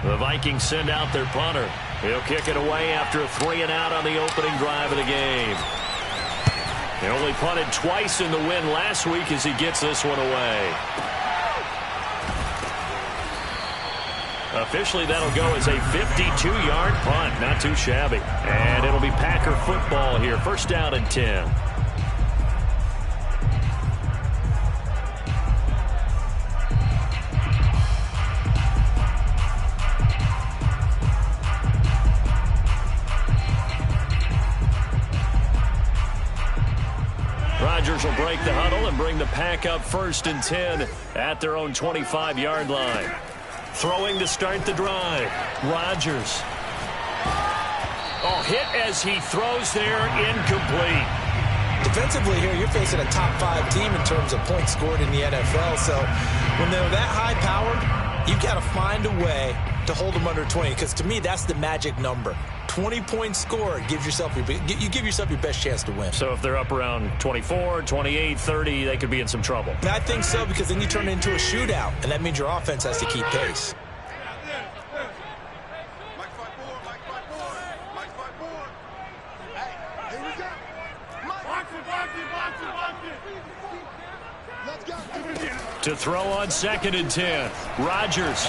The Vikings send out their punter. He'll kick it away after a 3-and-out on the opening drive of the game. He only punted twice in the win last week as he gets this one away. Officially, that'll go as a 52-yard punt. Not too shabby. And it'll be Packer football here. First down and 10. Rodgers will break the huddle and bring the Pack up first and 10 at their own 25-yard line. Throwing to start the drive. Rodgers. Oh, hit as he throws there, incomplete. Defensively here, you're facing a top 5 team in terms of points scored in the NFL. So when they're that high-powered, you've got to find a way to hold them under 20. Because to me, that's the magic number. 20 points scored gives yourself you give yourself your best chance to win. So if they're up around 24, 28, 30, they could be in some trouble. I think so, because then you turn it into a shootout, and that means your offense has to keep pace. To throw on 2nd and 10. Rodgers.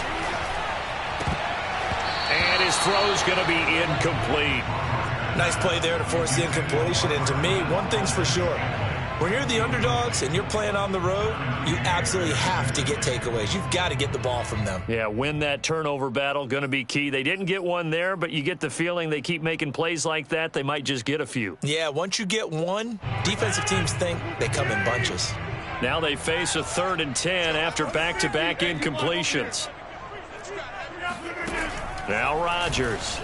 And his throw's going to be incomplete. Nice play there to force the incompletion. And to me, one thing's for sure. When you're the underdogs and you're playing on the road, you absolutely have to get takeaways. You've got to get the ball from them. Yeah, win that turnover battle, going to be key. They didn't get one there, but you get the feeling they keep making plays like that, they might just get a few. Yeah, once you get one, defensive teams think they come in bunches. Now they face a 3rd and 10 after back-to-back incompletions. Now Rodgers.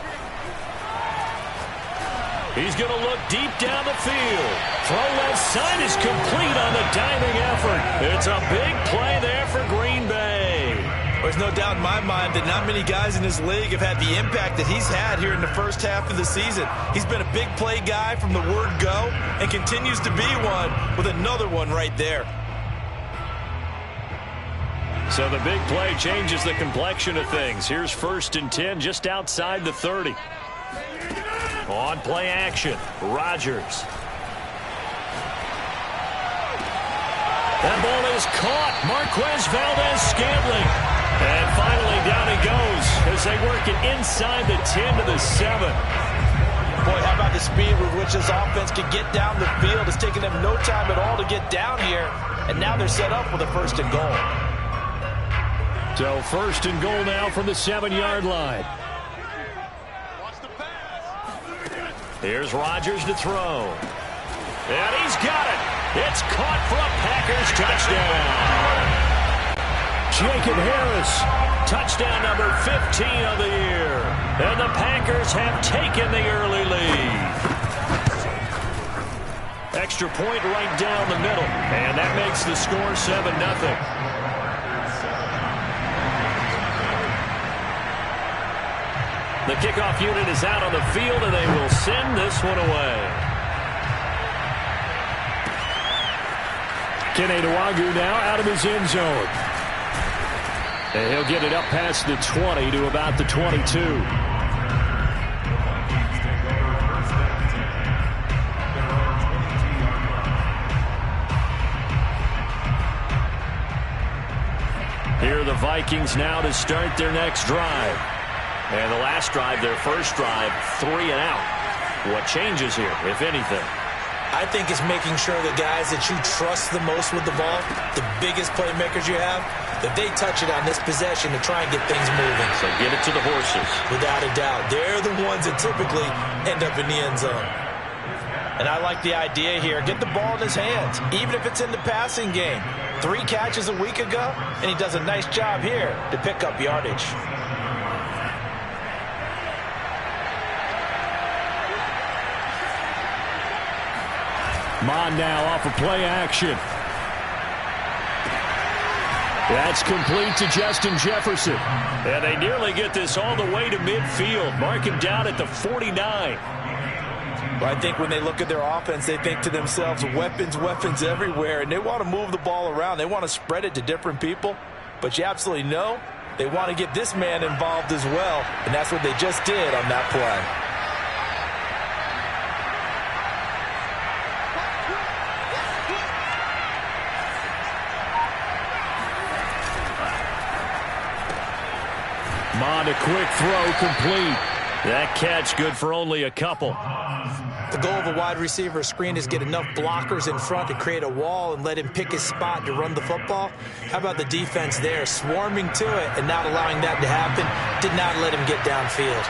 He's going to look deep down the field. Throw left side is complete on the diving effort. It's a big play there for Green Bay. There's no doubt in my mind that not many guys in this league have had the impact that he's had here in the first half of the season. He's been a big play guy from the word go and continues to be one with another one right there. So the big play changes the complexion of things. Here's 1st and 10 just outside the 30. On play action, Rodgers. That ball is caught. Marquez Valdez-Scantling. And finally down he goes as they work it inside the 10 to the 7. Boy, how about the speed with which this offense can get down the field? It's taken them no time at all to get down here. And now they're set up with a 1st and goal. So 1st and goal now from the 7-yard line. Here's Rodgers to throw. And he's got it. It's caught for a Packers touchdown. Jacob Harris, touchdown number 15 of the year. And the Packers have taken the early lead. Extra point right down the middle. And that makes the score 7-0. The kickoff unit is out on the field, and they will send this one away. Kene Nwangwu now out of his end zone. And he'll get it up past the 20 to about the 22. Here are the Vikings now to start their next drive. And the last drive, their first drive, 3-and-out. What changes here, if anything? I think it's making sure the guys that you trust the most with the ball, the biggest playmakers you have, that they touch it on this possession to try and get things moving. So get it to the horses. Without a doubt. They're the ones that typically end up in the end zone. And I like the idea here. Get the ball in his hands, even if it's in the passing game. 3 catches a week ago, and he does a nice job here to pick up yardage. Mon now off of play action. That's complete to Justin Jefferson. And they nearly get this all the way to midfield. Mark him down at the 49. Well, I think when they look at their offense, they think to themselves, weapons, weapons everywhere. And they want to move the ball around. They want to spread it to different people. But you absolutely know They want to get this man involved as well, and that's what they just did on that play. Mond, a quick throw, complete. That catch good for only a couple. The goal of a wide receiver screen is get enough blockers in front to create a wall and let him pick his spot to run the football. How about the defense there, swarming to it and not allowing that to happen? Did not let him get downfield.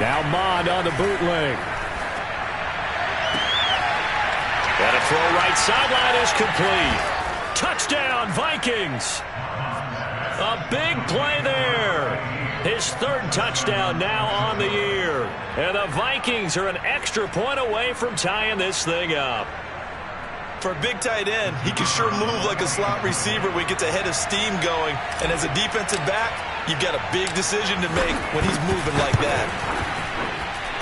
Now Mond on the bootleg. And a throw right sideline is complete. Touchdown, Vikings. A big play there. His third touchdown now on the year. And the Vikings are an extra point away from tying this thing up. For a big tight end, he can sure move like a slot receiver when he gets a head of steam going. And as a defensive back, you've got a big decision to make when he's moving like that.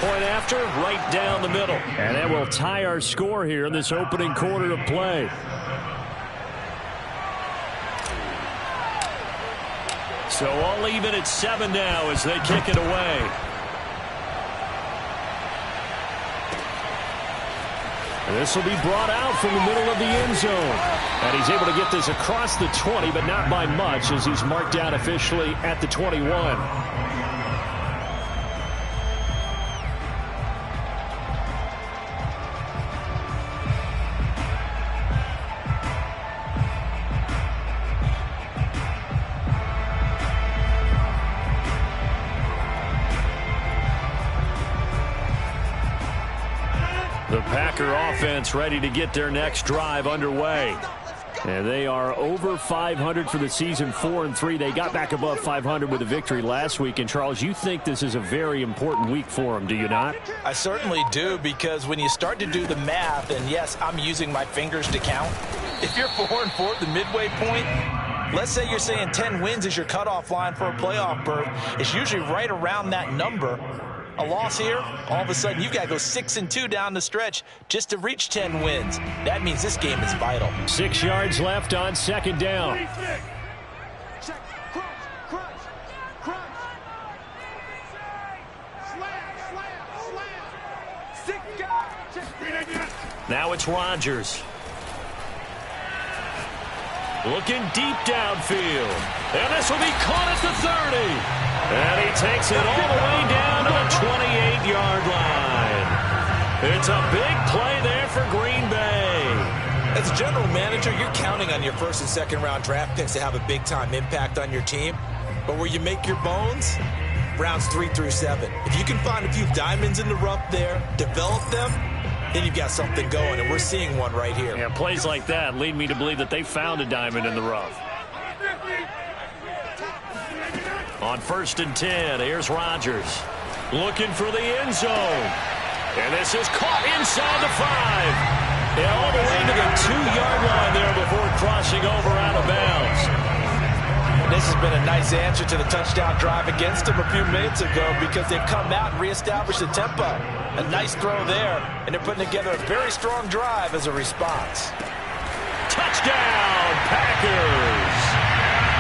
Point after, right down the middle. And that will tie our score here in this opening quarter of play. So all even at 7 now as they kick it away. And this will be brought out from the middle of the end zone. And he's able to get this across the 20, but not by much as he's marked out officially at the 21. The Packer offense ready to get their next drive underway. And they are over 500 for the season, 4-3. They got back above 500 with a victory last week. And, Charles, you think this is a very important week for them, do you not? I certainly do, because when you start to do the math, and yes, I'm using my fingers to count. If you're 4-4 at the midway point, let's say you're saying 10 wins is your cutoff line for a playoff berth. It's usually right around that number. A loss here, all of a sudden you've got to go 6-2 down the stretch just to reach 10 wins. That means this game is vital. 6 yards left on second down. Now it's Rodgers. Looking deep downfield. And this will be caught at the 30. And he takes it all the way down to the 28-yard line. It's a big play there for Green Bay. As a general manager, you're counting on your first and second round draft picks to have a big-time impact on your team. But where you make your bones, rounds 3 through 7. If you can find a few diamonds in the rough there, develop them, then you've got something going, and we're seeing one right here. Yeah, plays like that lead me to believe that they found a diamond in the rough. On 1st and 10, here's Rodgers. Looking for the end zone. And this is caught inside the 5. And all the way to the 2-yard line there before crossing over out of bounds. And this has been a nice answer to the touchdown drive against them a few minutes ago, because they've come out and reestablished the tempo. A nice throw there, and they're putting together a very strong drive as a response. Touchdown, Packers!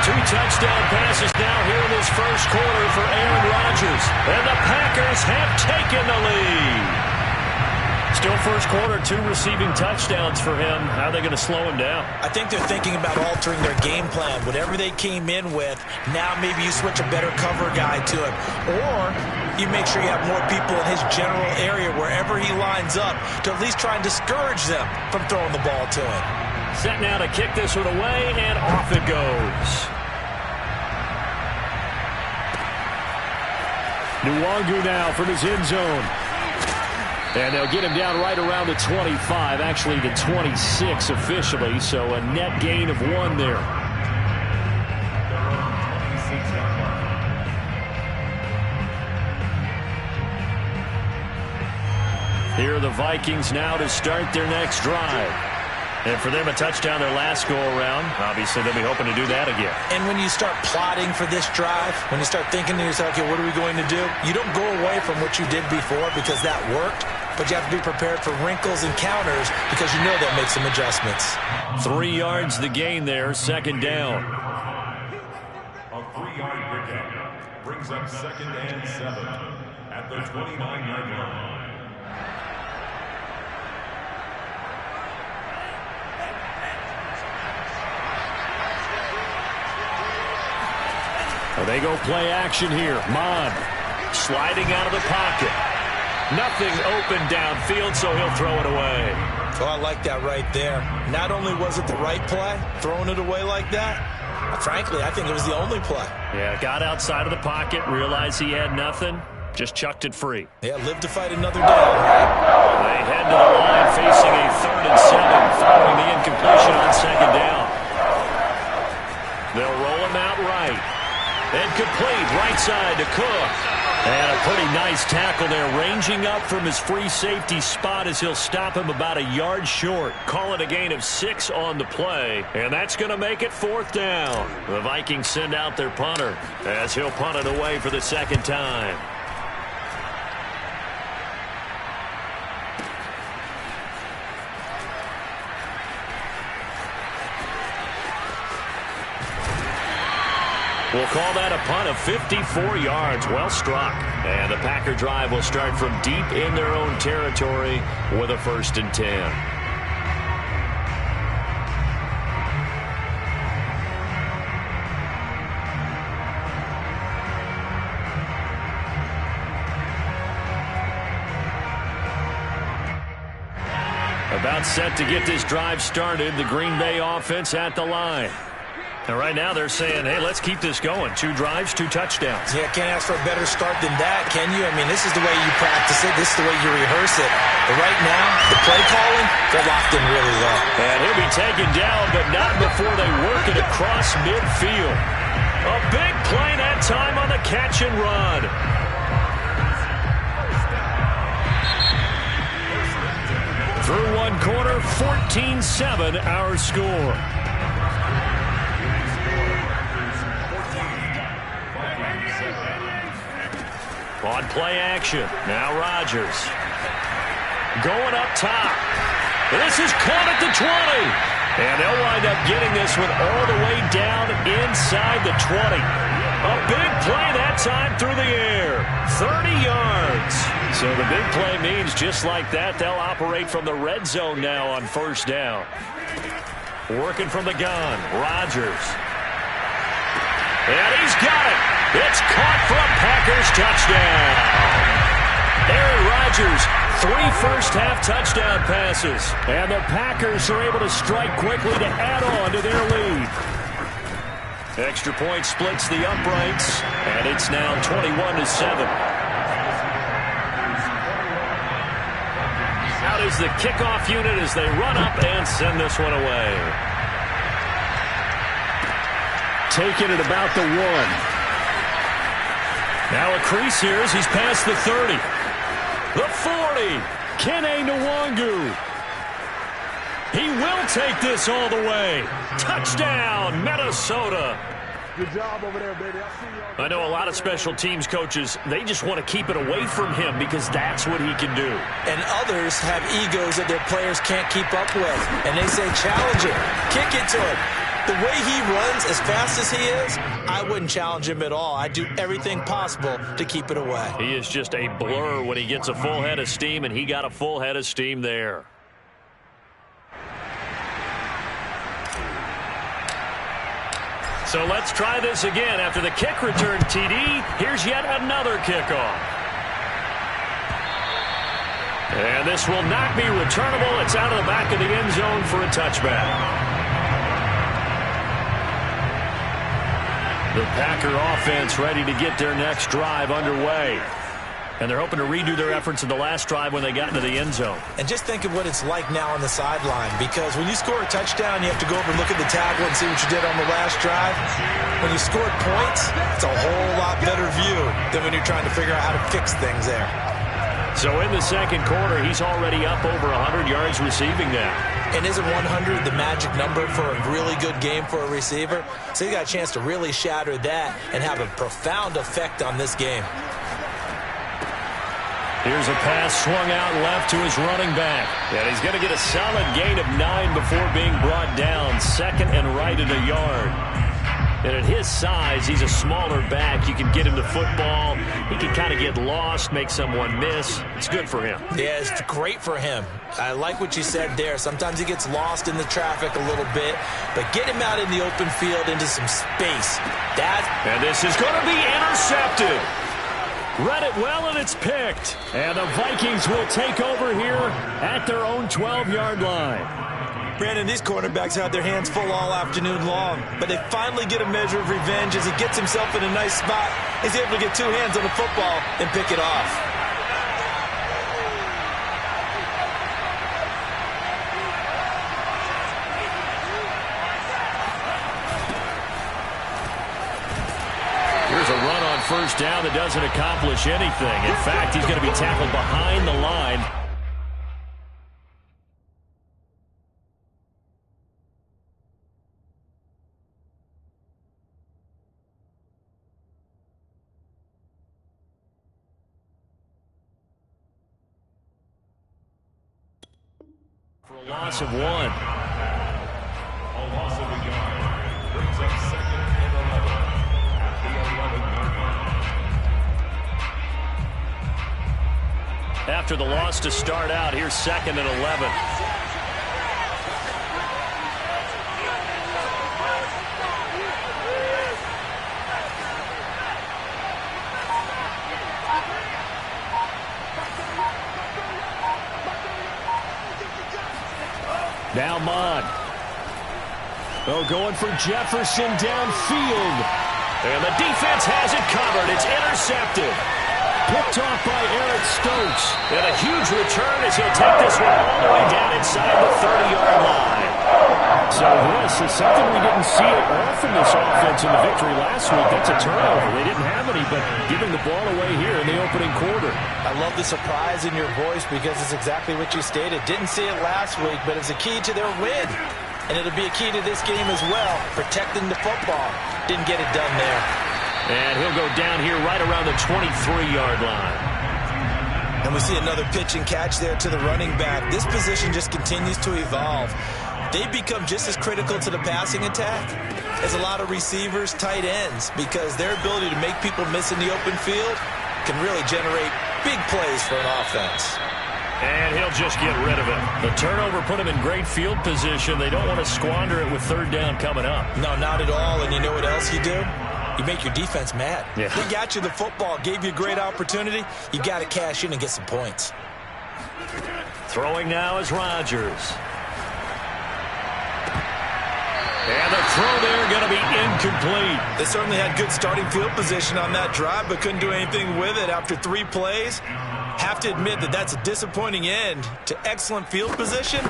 2 touchdown passes now here in this first quarter for Aaron Rodgers. And the Packers have taken the lead. Still first quarter, 2 receiving touchdowns for him. How are they going to slow him down? I think they're thinking about altering their game plan. Whatever they came in with, now maybe you switch a better cover guy to him. Or you make sure you have more people in his general area wherever he lines up to at least try and discourage them from throwing the ball to him. Set now to kick this one away, and off it goes. Nwangu now from his end zone. And they'll get him down right around the 25, actually the 26 officially, so a net gain of 1 there. Here are the Vikings now to start their next drive. And for them, a touchdown their last go-around. Obviously, they'll be hoping to do that again. And when you start plotting for this drive, when you start thinking to yourself, okay, what are we going to do? You don't go away from what you did before because that worked, but you have to be prepared for wrinkles and counters because you know they'll make some adjustments. 3 yards the gain there, second down. 3-yard pickup brings up 2nd and 7 at the 29-yard line. Well, they go play action here. Mond sliding out of the pocket. Nothing open downfield, so he'll throw it away. Oh, I like that right there. Not only was it the right play, throwing it away like that, frankly, I think it was the only play. Yeah, got outside of the pocket, realized he had nothing, just chucked it free. Yeah, live to fight another day, right? They head to the line facing a 3rd and 7 following the incompletion on 2nd down. They'll roll him out right. And complete right side to Cook. And a pretty nice tackle there, ranging up from his free safety spot as he'll stop him about a yard short. Call it a gain of 6 on the play, and that's going to make it 4th down. The Vikings send out their punter as he'll punt it away for the 2nd time. We'll call that a punt of 54 yards. Well struck. And the Packer drive will start from deep in their own territory with a 1st and 10. About set to get this drive started. The Green Bay offense at the line. And right now they're saying, hey, let's keep this going. 2 drives, 2 touchdowns. Yeah, can't ask for a better start than that, can you? I mean, this is the way you practice it. This is the way you rehearse it. But right now, the play calling, they're locked in really low. And he'll be taken down, but not before they work it across midfield. A big play that time on the catch and run. Through one quarter, 14-7 our score. On play action, now Rodgers. Going up top. This is caught at the 20. And they'll wind up getting this one all the way down inside the 20. A big play that time through the air. 30 yards. So the big play means just like that, they'll operate from the red zone now on 1st down. Working from the gun, Rodgers. And he's got it. It's caught for a Packers touchdown. Aaron Rodgers, 3 first-half touchdown passes. And the Packers are able to strike quickly to add on to their lead. Extra point splits the uprights, and it's now 21-7. Out is the kickoff unit as they run up and send this one away. Taking it about the 1. Now a crease here as he's past the 30. The 40. Kene Nwangu. He will take this all the way. Touchdown, Minnesota. Good job over there, baby. I know a lot of special teams coaches, they just want to keep it away from him because that's what he can do. And others have egos that their players can't keep up with. And they say, challenge it. Kick it to him. The way he runs, as fast as he is, I wouldn't challenge him at all. I'd do everything possible to keep it away. He is just a blur when he gets a full head of steam, and he got a full head of steam there. So let's try this again. After the kick return TD, here's yet another kickoff. And this will not be returnable. It's out of the back of the end zone for a touchback. The Packer offense ready to get their next drive underway. And they're hoping to redo their efforts in the last drive when they got into the end zone. And just think of what it's like now on the sideline, because when you score a touchdown, you have to go over and look at the tablet and see what you did on the last drive. When you scored points, it's a whole lot better view than when you're trying to figure out how to fix things there. So in the second quarter, he's already up over 100 yards receiving now. And isn't 100 the magic number for a really good game for a receiver? So he got a chance to really shatter that and have a profound effect on this game. Here's a pass swung out left to his running back. And he's going to get a solid gain of 9 before being brought down. 2nd and right at a yard. And at his size, he's a smaller back. You can get him the football. He can kind of get lost, make someone miss. It's good for him. Yeah, it's great for him. I like what you said there. Sometimes he gets lost in the traffic a little bit, but get him out in the open field into some space. And this is going to be intercepted. Read it well, and it's picked. And the Vikings will take over here at their own 12-yard line. Brandon, these cornerbacks had their hands full all afternoon long, but they finally get a measure of revenge as he gets himself in a nice spot. He's able to get two hands on the football and pick it off. Here's a run on first down that doesn't accomplish anything. In fact, he's going to be tackled behind the line. For a loss of 1. A loss of a yard brings up 2nd and 11 at the 11-yard line. After the loss to start out, here's 2nd and 11. Now Mond. Oh, going for Jefferson downfield. And the defense has it covered. It's intercepted. Picked off by Eric Stokes. And a huge return as he'll take this one all the way down inside the 30-yard line. So this is something we didn't see it all from this offense in the victory last week. That's a turnover. They didn't have any, but giving the ball away here in the opening quarter. I love the surprise in your voice because it's exactly what you stated. Didn't see it last week, but it's a key to their win. And it'll be a key to this game as well, protecting the football. Didn't get it done there. And he'll go down here right around the 23-yard line. And we see another pitch and catch there to the running back. This position just continues to evolve. They become just as critical to the passing attack as a lot of receivers, tight ends, because their ability to make people miss in the open field can really generate big plays for an offense. And he'll just get rid of it. The turnover put him in great field position. They don't want to squander it with third down coming up. No, not at all. And you know what else you do? You make your defense mad. Yeah. They got you the football, gave you a great opportunity. You got to cash in and get some points. Throwing now is Rodgers. And the throw there going to be incomplete. They certainly had good starting field position on that drive, but couldn't do anything with it after 3 plays. Have to admit that that's a disappointing end to excellent field position.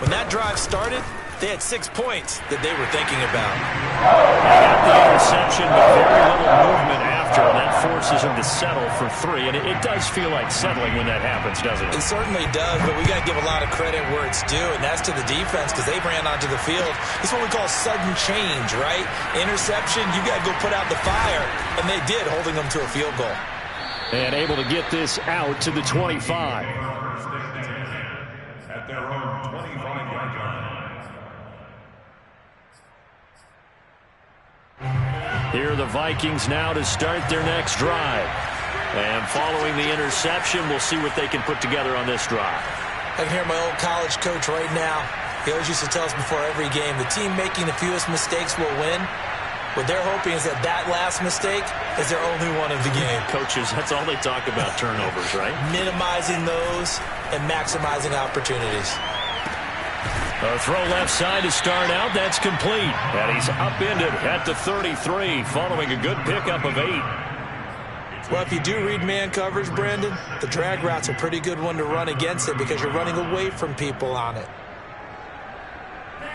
When that drive started, they had 6 points that they were thinking about. Got the interception, but very little movement after, and that forces him to settle for 3. And it does feel like settling when that happens, doesn't it? It certainly does, but we got to give a lot of credit where it's due, and that's to the defense because they ran onto the field. It's what we call sudden change, right? Interception, you got to go put out the fire, and they did, holding them to a field goal. And able to get this out to the 25. At their own 25-yard line. Here are the Vikings now to start their next drive. And following the interception, we'll see what they can put together on this drive. I can hear my old college coach right now. He always used to tell us before every game, the team making the fewest mistakes will win. What they're hoping is that last mistake is their only one of the game. Coaches, that's all they talk about, turnovers, right? Minimizing those and maximizing opportunities. A throw left side to start out. That's complete. And he's upended at the 33 following a good pickup of 8. Well, if you do read man coverage, Brandon, the drag route's a pretty good one to run against it because you're running away from people on it.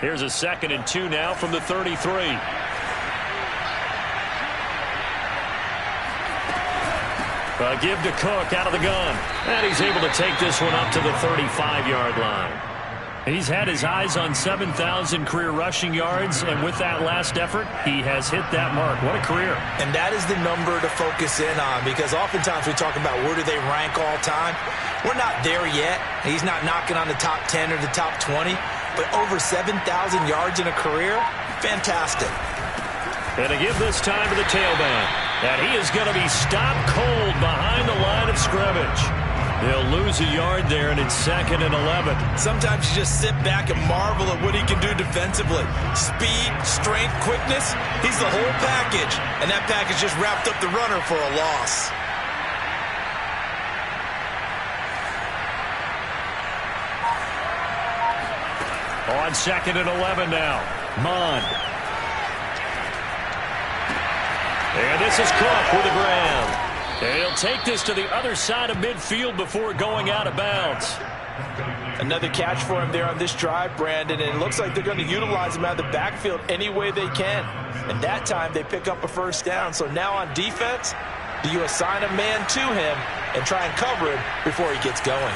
Here's a 2nd and 2 now from the 33. A give to Cook out of the gun. And he's able to take this one up to the 35-yard line. He's had his eyes on 7,000 career rushing yards, and with that last effort, he has hit that mark. What a career. And that is the number to focus in on because oftentimes we talk about where do they rank all time. We're not there yet. He's not knocking on the top 10 or the top 20, but over 7,000 yards in a career, fantastic. And to give this time to the tailback. And he is going to be stopped cold behind the line of scrimmage. They'll lose a yard there, and it's 2nd and 11. Sometimes you just sit back and marvel at what he can do defensively. Speed, strength, quickness, he's the whole package. And that package just wrapped up the runner for a loss. On 2nd and 11 now. Mond. And this is Cook with a grab. And he'll take this to the other side of midfield before going out of bounds. Another catch for him there on this drive, Brandon, and it looks like they're going to utilize him out of the backfield any way they can. And that time they pick up a first down. So now on defense, do you assign a man to him and try and cover him before he gets going?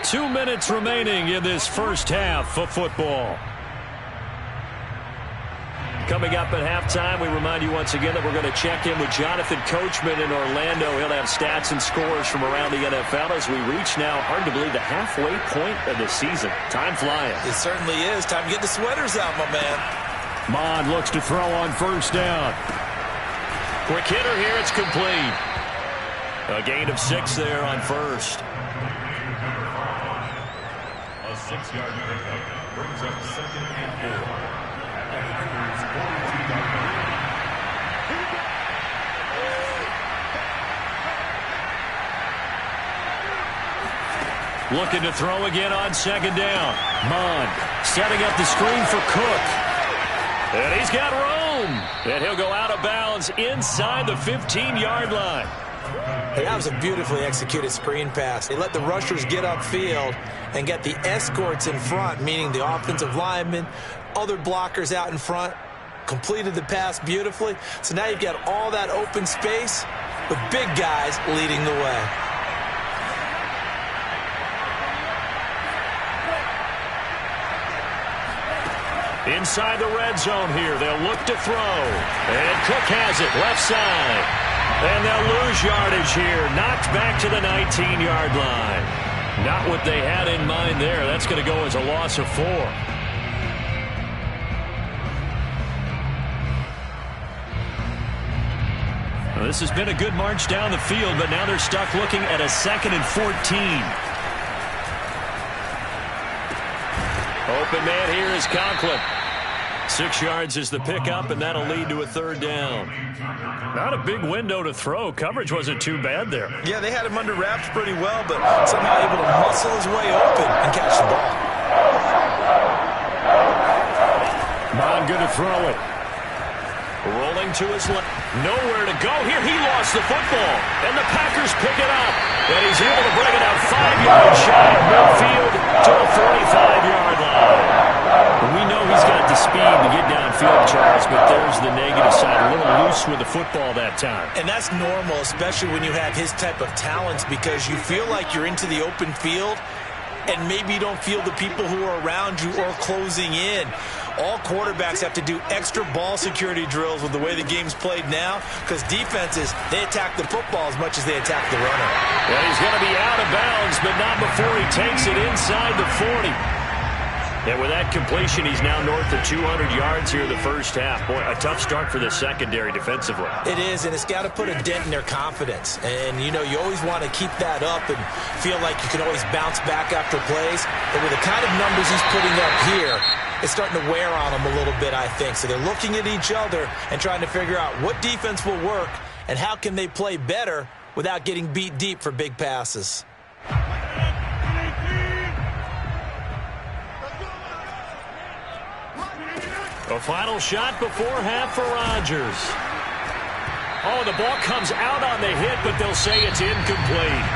Two minutes remaining in this first half of football. Coming up at halftime, we remind you once again that we're going to check in with Jonathan Coachman in Orlando. He'll have stats and scores from around the NFL as we reach now, hard to believe, the halfway point of the season. Time flying. It certainly is. Time to get the sweaters out, my man. Mond looks to throw on first down. Quick hitter here. It's complete. A gain of 6 there on first. A 6-yard pickup brings up 2nd and 4 at the Vikings 42-yard line. Looking to throw again on 2nd down. Mond setting up the screen for Cook. And he's got room. And he'll go out of bounds inside the 15-yard line. Hey, that was a beautifully executed screen pass. They let the rushers get upfield and get the escorts in front, meaning the offensive linemen, other blockers out in front, completed the pass beautifully. So now you've got all that open space with big guys leading the way. Inside the red zone here, they'll look to throw. And Cook has it, left side. And they'll lose yardage here, knocked back to the 19-yard line. Not what they had in mind there. That's going to go as a loss of 4. Well, this has been a good march down the field, but now they're stuck looking at a 2nd and 14. Open man here is Conklin. 6 yards is the pickup, and that'll lead to a 3rd down. Not a big window to throw. Coverage wasn't too bad there. Yeah, they had him under wraps pretty well, but somehow able to muscle his way open and catch the ball. Mond good to throw it. Rolling to his left. Nowhere to go here. He lost the football, and the Packers pick it up. And he's able to bring it out 5 yards shy of midfield to the 45-yard line. We know he's got the speed to get downfield, Charles, but there's the negative side. A little loose with the football that time. And that's normal, especially when you have his type of talents, because you feel like you're into the open field, and maybe you don't feel the people who are around you or closing in. All quarterbacks have to do extra ball security drills with the way the game's played now, because defenses, they attack the football as much as they attack the runner. Well, he's going to be out of bounds, but not before he takes it inside the 40. And with that completion, he's now north of 200 yards here in the first half. Boy, a tough start for the secondary defensively. It is, and it's got to put a dent in their confidence. And, you know, you always want to keep that up and feel like you can always bounce back after plays. But with the kind of numbers he's putting up here, it's starting to wear on them a little bit, I think. So they're looking at each other and trying to figure out what defense will work and how can they play better without getting beat deep for big passes. A final shot before half for Rodgers. Oh, the ball comes out on the hit, but they'll say it's incomplete.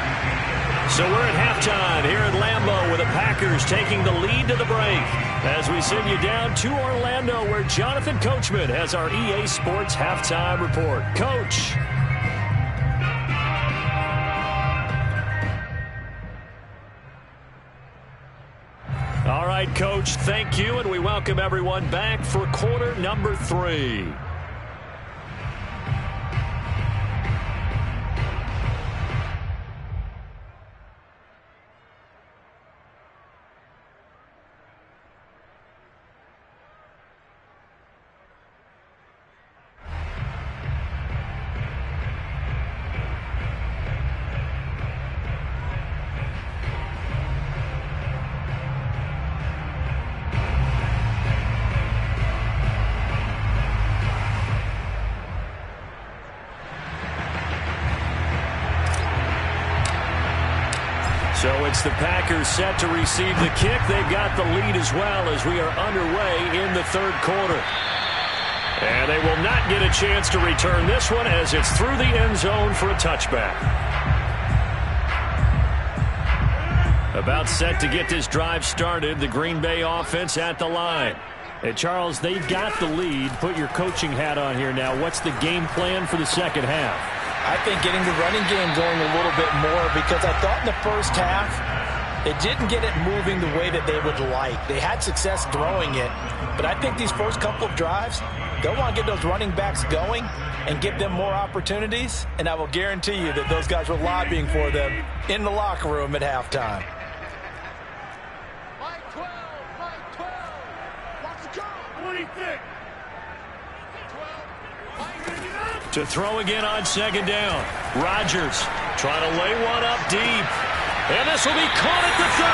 So we're at halftime here at Lambeau with the Packers taking the lead to the break. As we send you down to Orlando, where Jonathan Coachman has our EA Sports halftime report. Coach. All right, Coach, thank you, and we welcome everyone back for quarter number 3. gets the Packers set to receive the kick. They've got the lead as well as we are underway in the third quarter. And they will not get a chance to return this one as it's through the end zone for a touchback. About set to get this drive started, the Green Bay offense at the line. Hey, Charles, they've got the lead. Put your coaching hat on here now. What's the game plan for the second half? I think getting the running game going a little bit more, because I thought in the first half it didn't get it moving the way that they would like. They had success throwing it, but I think these first couple of drives, they'll want to get those running backs going and give them more opportunities, and I will guarantee you that those guys were lobbying for them in the locker room at halftime. To throw again on second down. Rodgers trying to lay one up deep. And this will be caught at the 30.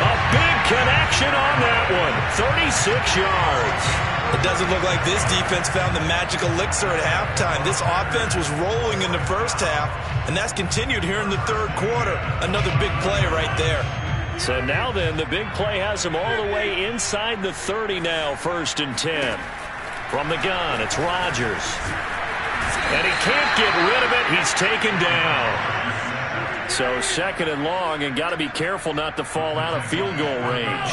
A big connection on that one. 36 yards. It doesn't look like this defense found the magic elixir at halftime. This offense was rolling in the first half, and that's continued here in the third quarter. Another big play right there. So now then, the big play has him all the way inside the 30 now, 1st and 10. From the gun, it's Rodgers. And he can't get rid of it. He's taken down. So 2nd and long, and got to be careful not to fall out of field goal range.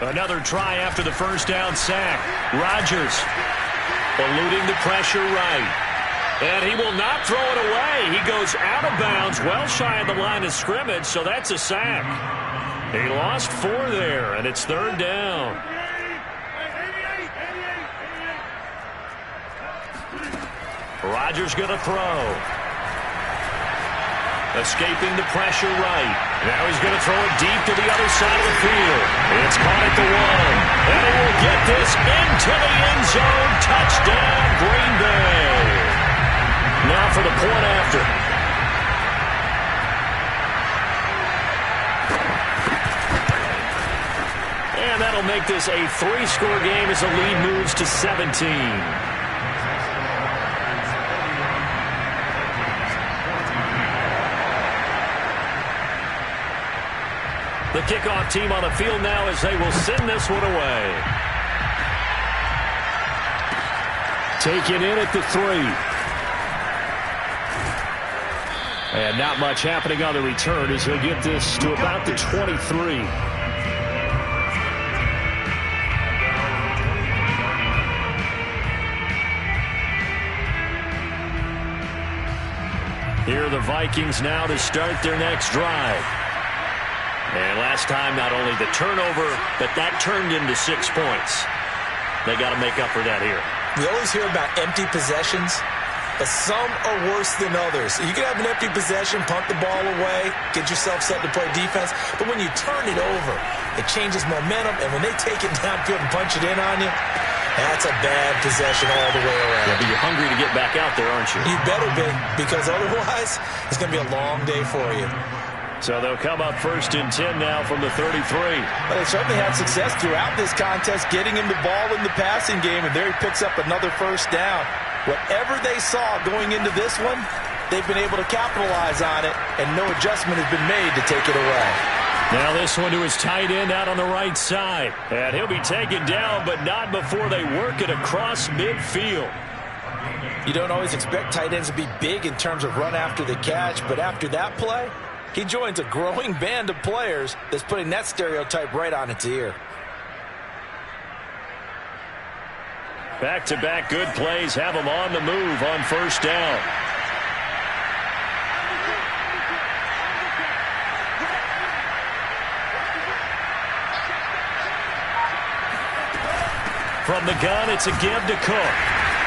Another try after the first down sack. Rodgers eluding the pressure right. And he will not throw it away. He goes out of bounds, well shy of the line of scrimmage, so that's a sack. He lost 4 there, and it's 3rd down. Rodgers going to throw. Escaping the pressure right. Now he's going to throw it deep to the other side of the field. It's caught at the 1. And he will get this into the end zone. Touchdown, Green Bay. Now for the point after. And that'll make this a 3-score game as the lead moves to 17. The kickoff team on the field now as they will send this one away. Taken in at the 3. And not much happening on the return as he'll get this to about the 23. Here are the Vikings now to start their next drive. And last time, not only the turnover, but that turned into 6 points. They got to make up for that here. We always hear about empty possessions, but some are worse than others. You can have an empty possession, punt the ball away, get yourself set to play defense, but when you turn it over, it changes momentum, and when they take it downfield and punch it in on you, that's a bad possession all the way around. Yeah, but you're hungry to get back out there, aren't you? You better be, because otherwise, it's going to be a long day for you. So they'll come up 1st and 10 now from the 33. Well, they certainly had success throughout this contest, getting him the ball in the passing game, and there he picks up another 1st down. Whatever they saw going into this one, they've been able to capitalize on it, and no adjustment has been made to take it away. Now this one to his tight end out on the right side. And he'll be taken down, but not before they work it across midfield. You don't always expect tight ends to be big in terms of run after the catch, but after that play, he joins a growing band of players that's putting that stereotype right on its ear. Back-to-back good plays have him on the move on 1st down. From the gun, it's a give to Cook.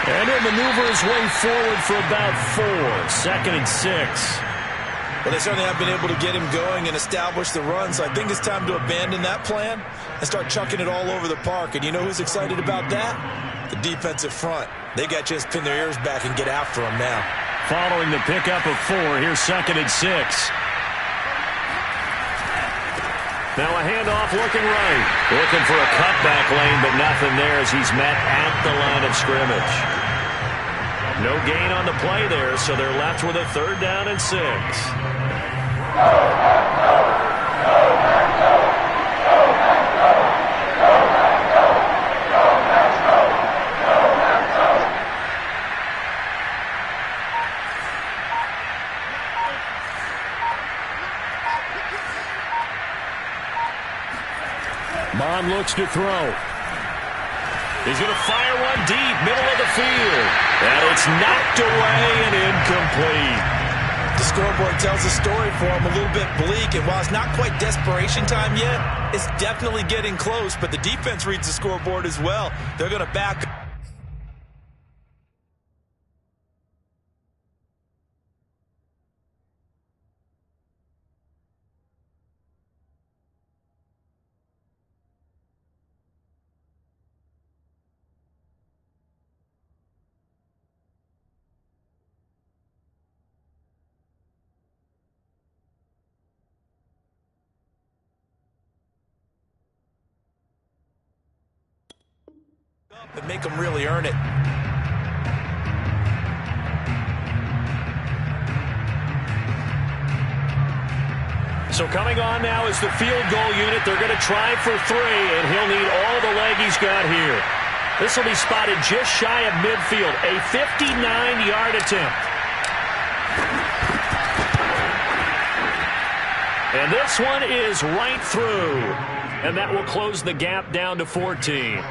And he'll maneuver his way forward for about 4. 2nd and 6. Well, they certainly have been able to get him going and establish the run, so I think it's time to abandon that plan and start chucking it all over the park. And you know who's excited about that? The defensive front. They got to just pin their ears back and get after him now. Following the pickup of 4, here's 2nd and 6. Now a handoff looking right. Looking for a cutback lane, but nothing there as he's met at the line of scrimmage. No gain on the play there, so they're left with a 3rd down and 6. Mon looks to throw. He's going to fire one deep, middle of the field. And it's knocked away and incomplete. The scoreboard tells a story for him, a little bit bleak, and while it's not quite desperation time yet, it's definitely getting close, but the defense reads the scoreboard as well. They're going to back up. And make them really earn it. So coming on now is the field goal unit. They're going to try for 3, and he'll need all the leg he's got here. This will be spotted just shy of midfield. A 59-yard attempt. And this one is right through. And that will close the gap down to 14.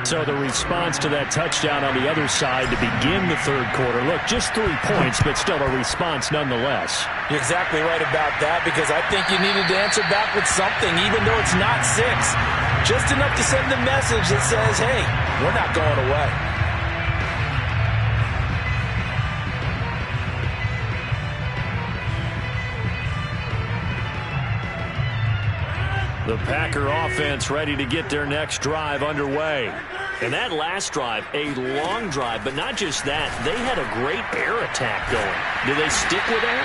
So the response to that touchdown on the other side to begin the third quarter. Look, just 3 points, but still a response nonetheless. You're exactly right about that, because I think you needed to answer back with something, even though it's not 6. Just enough to send a message that says, hey, we're not going away. The Packer offense ready to get their next drive underway. And that last drive, a long drive, but not just that. They had a great air attack going. Do they stick with that?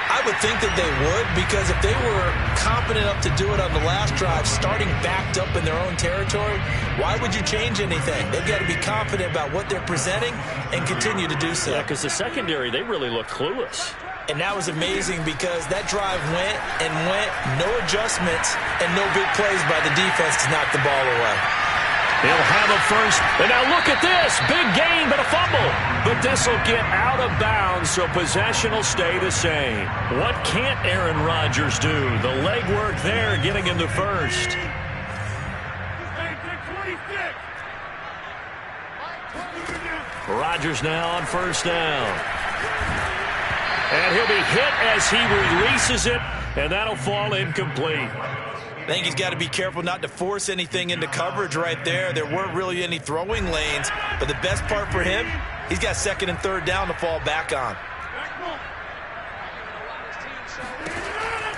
I would think that they would, because if they were confident enough to do it on the last drive, starting backed up in their own territory, why would you change anything? They've got to be confident about what they're presenting and continue to do so. Yeah, because the secondary, they really look clueless. And that was amazing, because that drive went and went, no adjustments, and no big plays by the defense to knock the ball away. He'll have a first. And now look at this. Big gain, but a fumble. But this will get out of bounds, so possession will stay the same. What can't Aaron Rodgers do? The leg work there, getting him the first. Rodgers now on first down. And he'll be hit as he releases it, and that'll fall incomplete. I think he's got to be careful not to force anything into coverage right there. There weren't really any throwing lanes, but the best part for him, he's got second and third down to fall back on.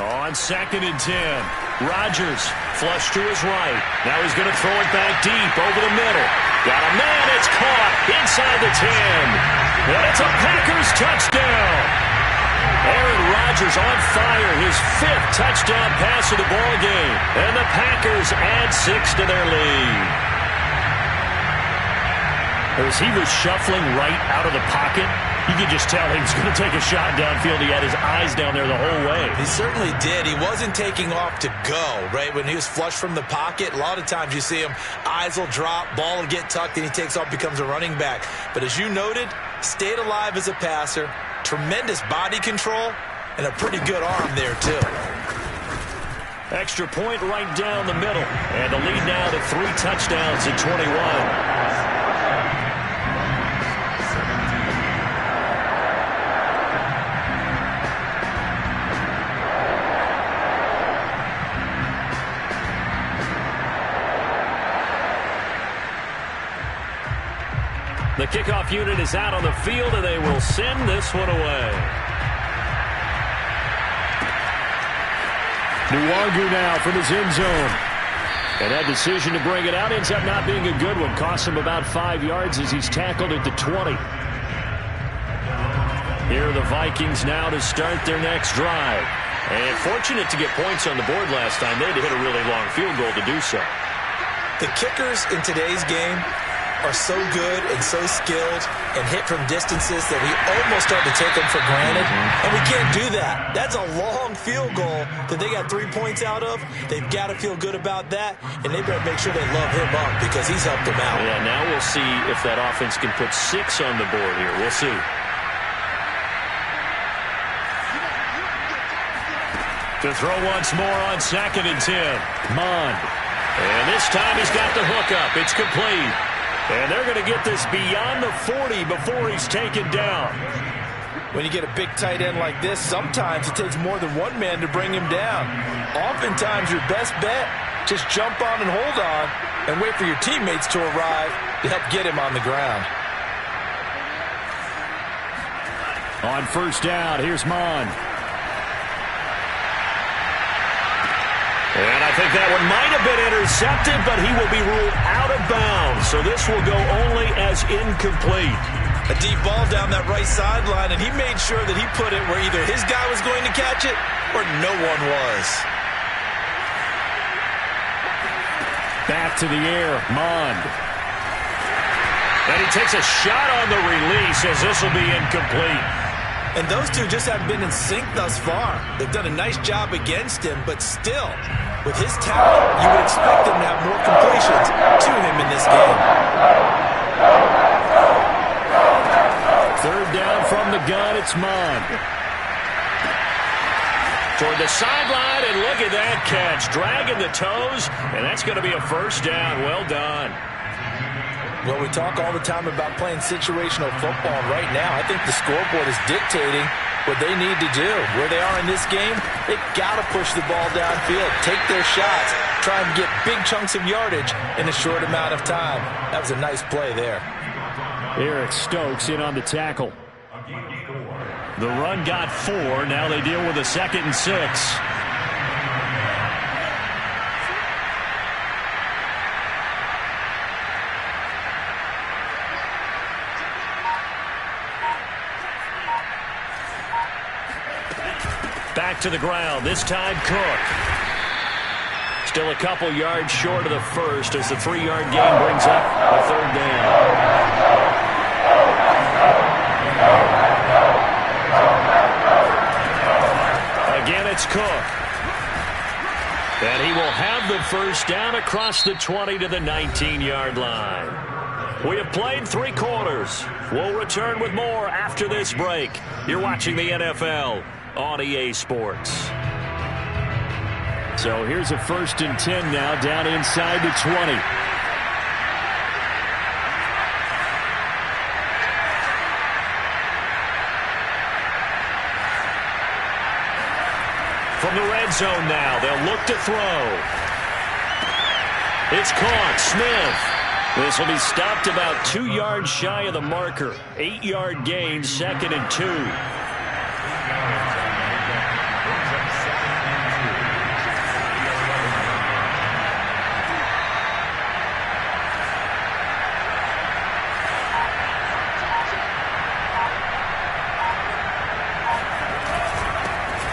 On second and 10, Rodgers flush to his right. Now he's going to throw it back deep over the middle. Got a man, it's caught inside the 10. And it's a Packers touchdown. Aaron Rodgers on fire, his 5th touchdown pass of the ball game. And the Packers add 6 to their lead. As he was shuffling right out of the pocket, you could just tell he was going to take a shot downfield. He had his eyes down there the whole way. He certainly did. He wasn't taking off to go, right? When he was flush from the pocket, a lot of times you see him, eyes will drop, ball will get tucked, and he takes off, becomes a running back. But as you noted, stayed alive as a passer, tremendous body control, and a pretty good arm there, too. Extra point right down the middle. And the lead now to 3 touchdowns at 21. The kickoff unit is out on the field, and they will send this one away. Nwangu now from his end zone. And that decision to bring it out ends up not being a good one. Costs him about 5 yards as he's tackled at the 20. Here are the Vikings now to start their next drive. And fortunate to get points on the board last time. They had to hit a really long field goal to do so. The kickers in today's game are so good and so skilled and hit from distances that we almost start to take them for granted. And we can't do that. That's a long field goal that they got 3 points out of. They've got to feel good about that, and they better make sure they love him up because he's helped them out. Yeah, now we'll see if that offense can put 6 on the board here. We'll see. To throw once more on second and 10. Mon. And this time he's got the hook up. It's complete. And they're going to get this beyond the 40 before he's taken down. When you get a big tight end like this, sometimes it takes more than one man to bring him down. Oftentimes, your best bet, just jump on and hold on and wait for your teammates to arrive to help get him on the ground. On first down, here's Mon. And I think that one might have been intercepted, but he will be ruled out of bounds. So this will go only as incomplete. A deep ball down that right sideline, and he made sure that he put it where either his guy was going to catch it or no one was. Back to the air, Mond. And he takes a shot on the release as this will be incomplete. And those two just haven't been in sync thus far. They've done a nice job against him, but still, with his talent, you would expect him to have more completions to him in this game. Third down from the gun, it's Mond. Toward the sideline, and look at that catch. Dragging the toes, and that's going to be a first down. Well done. Well, we talk all the time about playing situational football, and right now I think the scoreboard is dictating what they need to do. Where they are in this game, they've got to push the ball downfield, take their shots, try and get big chunks of yardage in a short amount of time. That was a nice play there. Eric Stokes in on the tackle. The run got 4. Now they deal with a 2nd and 6. Back to the ground, this time Cook. Still a couple yards short of the first as the 3-yard gain brings up a 3rd down. Again, it's Cook. And he will have the first down across the 20 to the 19-yard line. We have played 3 quarters. We'll return with more after this break. You're watching the NFL on EA Sports. So here's a 1st and 10 now down inside the 20. From the red zone now, they'll look to throw. It's caught. Smith. This will be stopped about 2 yards shy of the marker. 8-yard gain, 2nd and 2.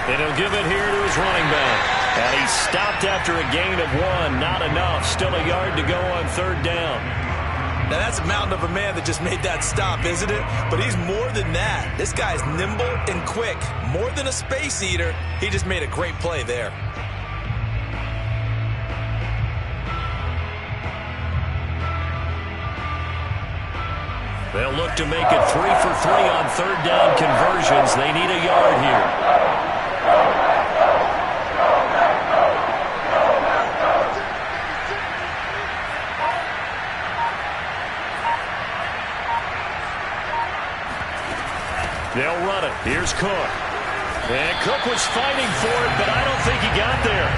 And he'll give it here to his running back. And he stopped after a gain of 1. Not enough. Still a yard to go on 3rd down. Now that's a mountain of a man that just made that stop, isn't it? But he's more than that. This guy's nimble and quick. More than a space eater. He just made a great play there. They'll look to make it 3 for 3 on 3rd down conversions. They need a yard here. They'll run it. Here's Cook. And Cook was fighting for it, but I don't think he got there.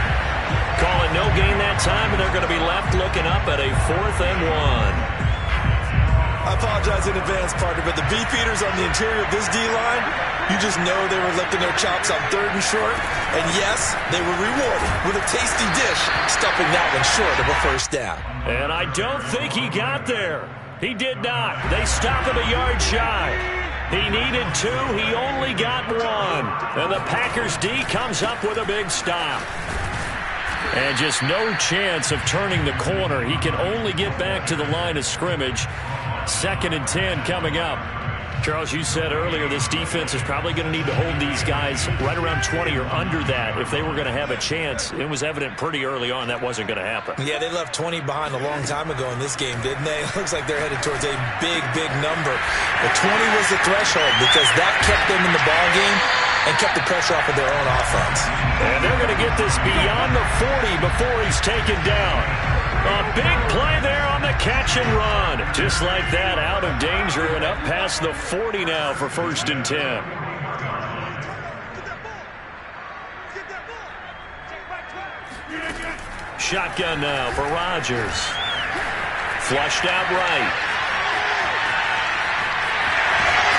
Calling no gain that time, and they're going to be left looking up at a 4th and 1. I apologize in advance, partner, but the beef eaters on the interior of this D-line, you just know they were licking their chops on 3rd and short. And yes, they were rewarded with a tasty dish, stuffing that one short of a 1st down. And I don't think he got there. He did not. They stop him a yard shy. He needed 2. He only got 1. And the Packers D comes up with a big stop. And just no chance of turning the corner. He can only get back to the line of scrimmage. 2nd and 10 coming up. Charles, you said earlier this defense is probably going to need to hold these guys right around 20 or under that if they were going to have a chance. It was evident pretty early on that wasn't going to happen. Yeah, they left 20 behind a long time ago in this game, didn't they? It looks like they're headed towards a big, big number. But 20 was the threshold because that kept them in the ball game and kept the pressure off of their own offense. And they're going to get this beyond the 40 before he's taken down. A big play there on the catch and run. Just like that, out of danger and up past the 40 now for 1st and 10. Shotgun now for Rodgers. Flushed out right.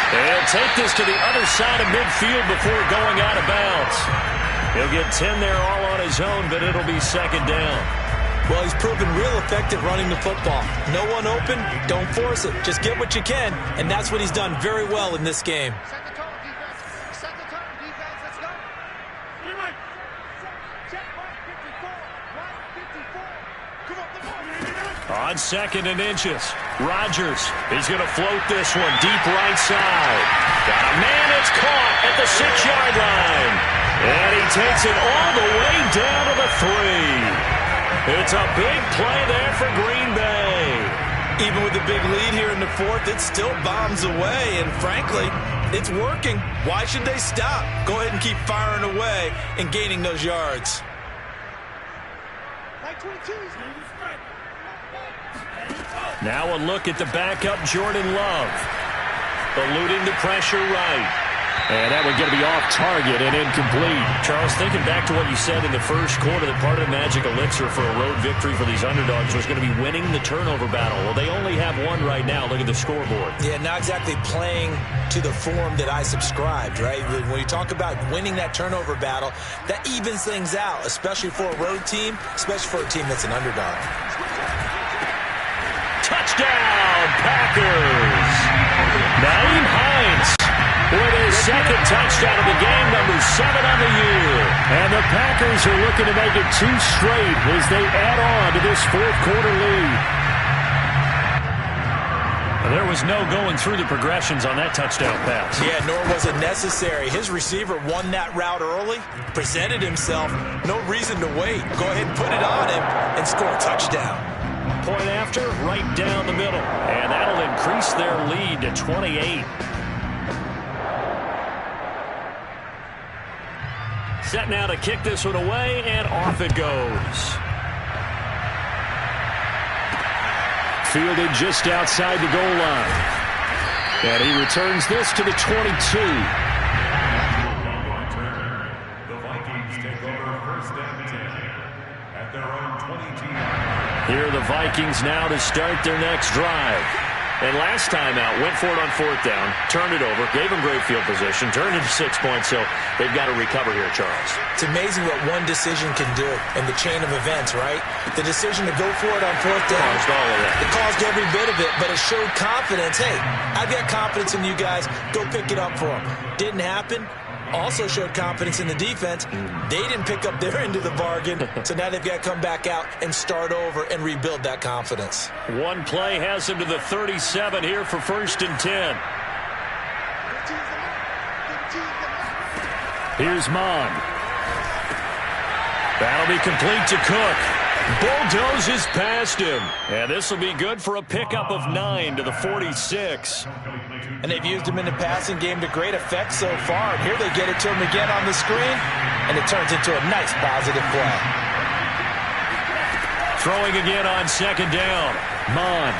He'll take this to the other side of midfield before going out of bounds. He'll get 10 there all on his own, but it'll be 2nd down. Well, he's proven real effective running the football. No one open, don't force it. Just get what you can, and that's what he's done very well in this game. Set the tone, defense. Set the tone, defense. Let's go. Check, right 54. Right 54. Come on, come on. On 2nd and inches, Rodgers. He's going to float this one deep right side. Got a man, it's caught at the 6-yard line. And he takes it all the way down to the 3. It's a big play there for Green Bay. Even with the big lead here in the 4th, it still bombs away, and frankly, it's working. Why should they stop? Go ahead and keep firing away and gaining those yards. Now a look at the backup, Jordan Love. Eluding the pressure right. And that would get to be off target and incomplete. Charles, thinking back to what you said in the first quarter, that part of the magic elixir for a road victory for these underdogs was going to be winning the turnover battle. Well, they only have one right now. Look at the scoreboard. Yeah, not exactly playing to the form that I subscribed, right? When you talk about winning that turnover battle, that evens things out, especially for a road team, especially for a team that's an underdog. Touchdown, Packers! Naeem Hines with his 2nd touchdown of the game, number 7 on the year. And the Packers are looking to make it 2 straight as they add on to this 4th quarter lead. There was no going through the progressions on that touchdown pass. Yeah, nor was it necessary. His receiver won that route early, presented himself, no reason to wait. Go ahead and put it on him and score a touchdown. Point after, right down the middle. And that'll increase their lead to 28. Set now to kick this one away, and off it goes. Fielded just outside the goal line. And he returns this to the 22. The Vikings take over 1st and 10 at their own 22. Here are the Vikings now to start their next drive. And last time out, went for it on 4th down, turned it over, gave him great field position, turned it to 6 points, so they've got to recover here, Charles. It's amazing what one decision can do in the chain of events, right? The decision to go for it on 4th down. Caused all of that. It caused every bit of it, but it showed confidence. Hey, I've got confidence in you guys. Go pick it up for them. Didn't happen. Also showed confidence in the defense. They didn't pick up their end of the bargain, so now they've got to come back out and start over and rebuild that confidence. One play has him to the 37 here for 1st and 10. Here's Mon. That'll be complete to Cook. Bulldozes past him. And this will be good for a pickup of 9 to the 46. And they've used him in the passing game to great effect so far. And here they get it to him again on the screen, and it turns into a nice positive play. Throwing again on 2nd down. Mon.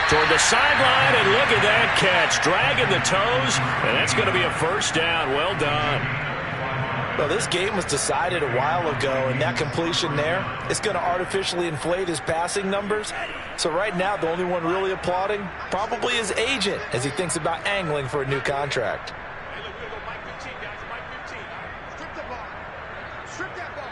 Toward the sideline, and look at that catch. Dragging the toes, and that's going to be a 1st down. Well done. Well, this game was decided a while ago, and that completion there is going to artificially inflate his passing numbers. So right now, the only one really applauding probably his agent as he thinks about angling for a new contract. Strip the ball. Strip that ball.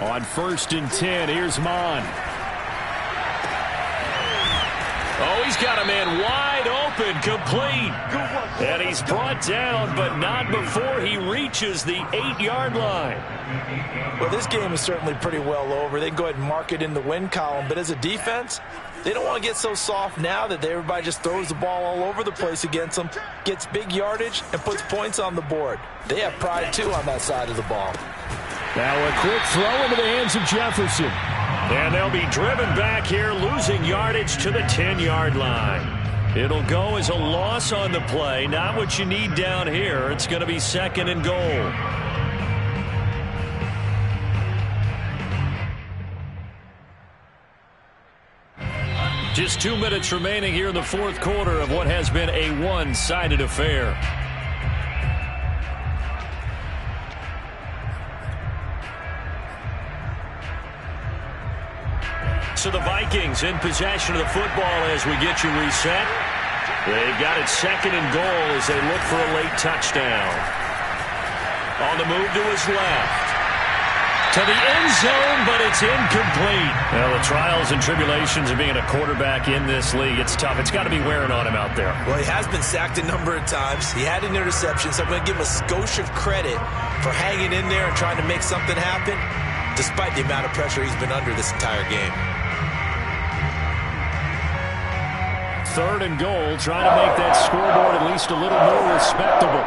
On 1st and 10, here's Mon. Oh, he's got a man wide open, complete. And he's brought down, but not before he reaches the 8-yard line. Well, this game is certainly pretty well over. They can go ahead and mark it in the win column, but as a defense, They don't want to get so soft now that everybody just throws the ball all over the place against them, gets big yardage, and puts points on the board. They have pride, too, on that side of the ball. Now a quick throw into the hands of Jefferson. And they'll be driven back here, losing yardage to the 10-yard line. It'll go as a loss on the play. Not what you need down here. It's going to be 2nd and goal. Just 2 minutes remaining here in the 4th quarter of what has been a one-sided affair. So the Vikings in possession of the football as we get you reset. They've got it 2nd and goal as they look for a late touchdown. On the move to his left. To the end zone, but it's incomplete. Well, the trials and tribulations of being a quarterback in this league, it's tough. It's got to be wearing on him out there. Well, he has been sacked a number of times. He had an interception, so I'm going to give him a skosh of credit for hanging in there and trying to make something happen, despite the amount of pressure he's been under this entire game. 3rd and goal, trying to make that scoreboard at least a little more respectable.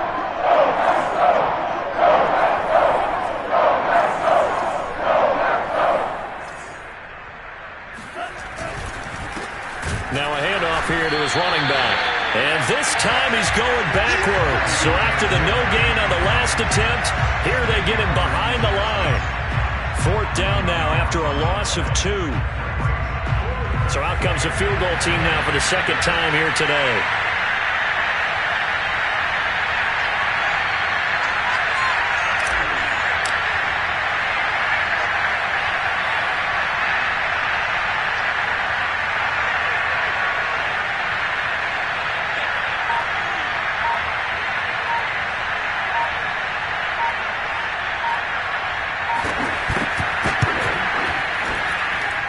Now a handoff here to his running back. And this time he's going backwards. So after the no gain on the last attempt, here they get him behind the line. 4th down now after a loss of 2. So out comes the field goal team now for the 2nd time here today.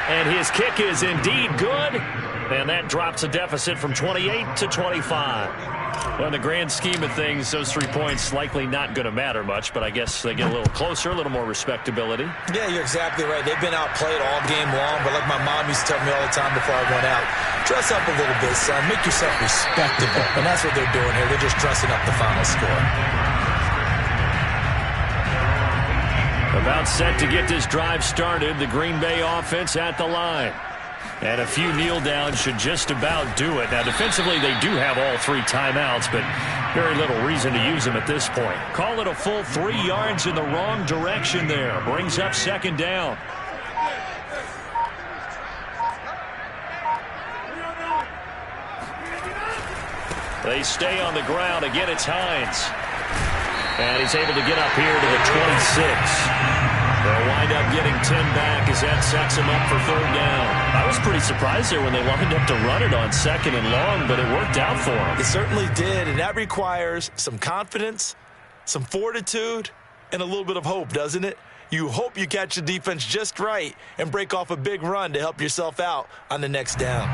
And his kick is indeed good. And that drops a deficit from 28 to 25. Well, in the grand scheme of things, those 3 points likely not going to matter much, but I guess they get a little closer, a little more respectability. Yeah, you're exactly right. They've been outplayed all game long, but like my mom used to tell me all the time before I went out, dress up a little bit, son. Make yourself respectable. And that's what they're doing here. They're just dressing up the final score. About set to get this drive started, the Green Bay offense at the line. And a few kneel downs should just about do it. Now, defensively, they do have all 3 timeouts, but very little reason to use them at this point. Call it a full 3 yards in the wrong direction there. Brings up 2nd down. They stay on the ground. Again, it's Hines. And he's able to get up here to the 26. They'll wind up getting 10 back as that sets him up for 3rd down. I was pretty surprised there when they lined up to run it on 2nd and long, but it worked out for him. It certainly did, and that requires some confidence, some fortitude, and a little bit of hope, doesn't it? You hope you catch the defense just right and break off a big run to help yourself out on the next down.